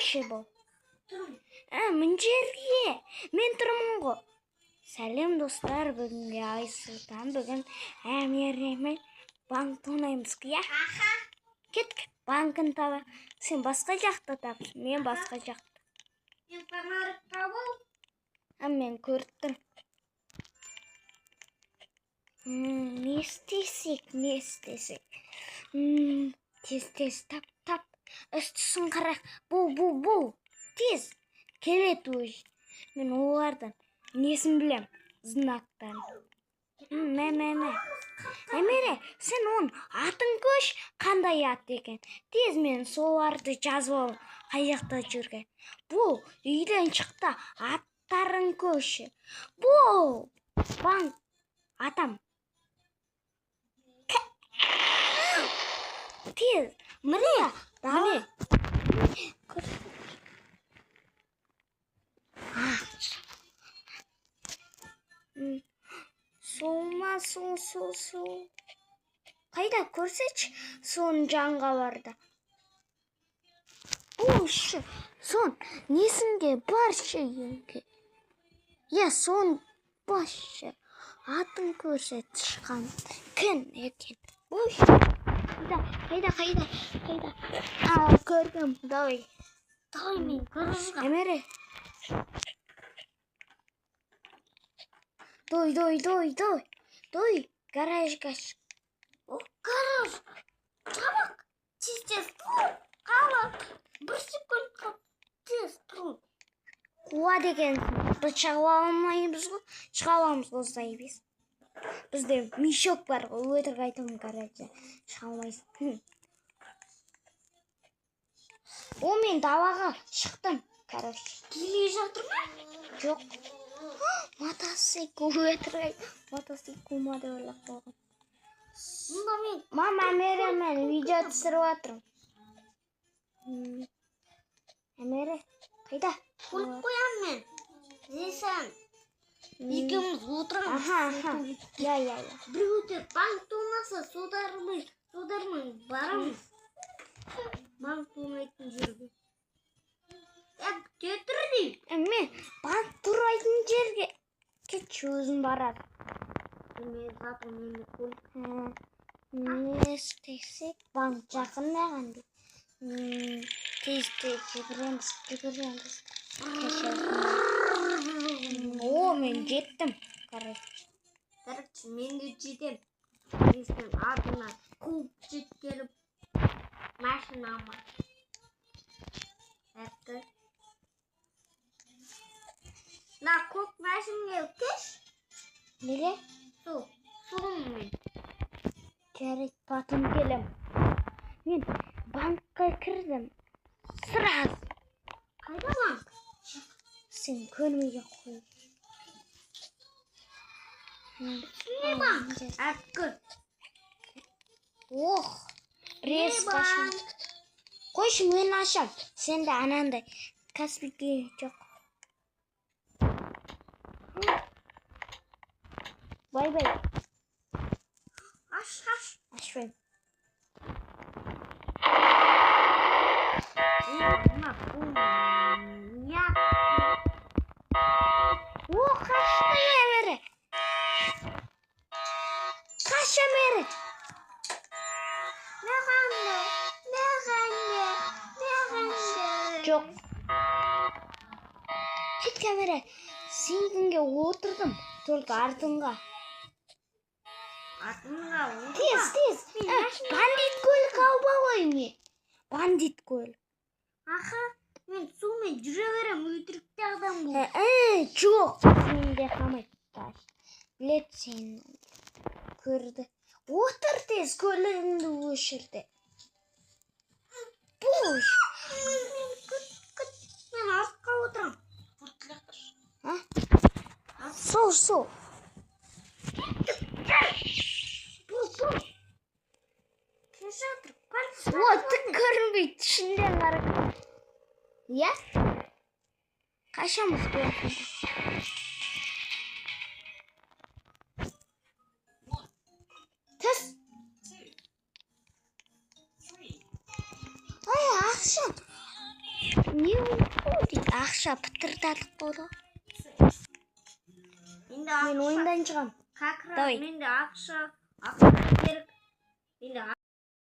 Қойшы бұл. Мына жерге. Мен тұрмын ғой. Сәлем достар, бүгінге Айсұлтан, бүгін әмеремен банк ойнаймыз, иә? Кет, банкын таба. Сен басқа жақта тапсың, мен басқа жақта. Мен тамарып табыл. Мен көрттім. Не істесек? Тез, тап. Үстісін қарақ. Бұл. Тез. Келет өз. Мен олардан несін білем? Знактан. Әмере, сен оның атын көш, қандай ат екен? Тез мен соларды жазып алып, қай жақта жүрген. Бұл үйден шықты, аттарын көші. Бұл банк атам. Тез, міне. Сол. Қайда көрсетші, соның жанға барды. Сон, несінге баршы енге? Сон баршы. Атын көрсет шыққан. Кін екен? Қайда? Көргім, давай мен көрішқа. Әмере. Дой, гаражға шық. Гараж. Қабақ. Тез тұр. Қабақ. Бір секунд тез тұр. Қуа дегенсің. Біз шыға алмаймыз ғой. Шыға аламыз ғой, біз. Бізде мешок бар ғой. Өтірік айтамын гаражда. Шыға алмайсың. Мен далаға шықтым. Келе жатыр ма? Жоқ. Мотоцикл өтірік. Мотоцикл ма деп ойлап қалған. Мама, мен видео түсіріп жатырмын. Әмере, қайда? Көлік қоям мен. Зесен. Екеуміз отырамыз. Я. Біреуде банк толмаса, судармын барамыз. Банк толмайтын жерге. Кетір дейм. Мен банк тұрайтын жерге. Кетші өзін барады. Мен затым енді көлік. Не істесек, банк жақын маған. Тез жүгіреміз. Мен жеттім. Короче, мен де жетем. Естен артына қуып жеткеліп машинама. Әтті. Көк машинге кеш? Неге? Суым мен. Жарайды, батым келем. Мен банкқа кірдім. Сразу. Қайда банк? Сен көрмеген қой. Не банк? Әткір. Рез қашым. Қойшы, мен ашам. Сен де анандай. Каспиге жоқ. Бай. Ашпайым. Қашты Әмере. Қаш Әмере. Жоқ. Кет Әмере. Сен күнге отырдым. Только артынға. Тез. Бандит көлік алып алайын мен. Бандит көлік. Мен сумен жүре берем, өтірікті адам бұл. Жоқ. Менде қамайды. Білет сен көрді. Отыр тез, көлігіңді өшірді. Бұш. Мен артқа отырам. Сол. Ты көрінбейді, ішінден қарап. Я? Қашамыз көріп. Тіс. Ақшам. не болды ақша бітір тартып қойды Енді мен ойындан шығамын как раз Давай. менде ақша керек. Енді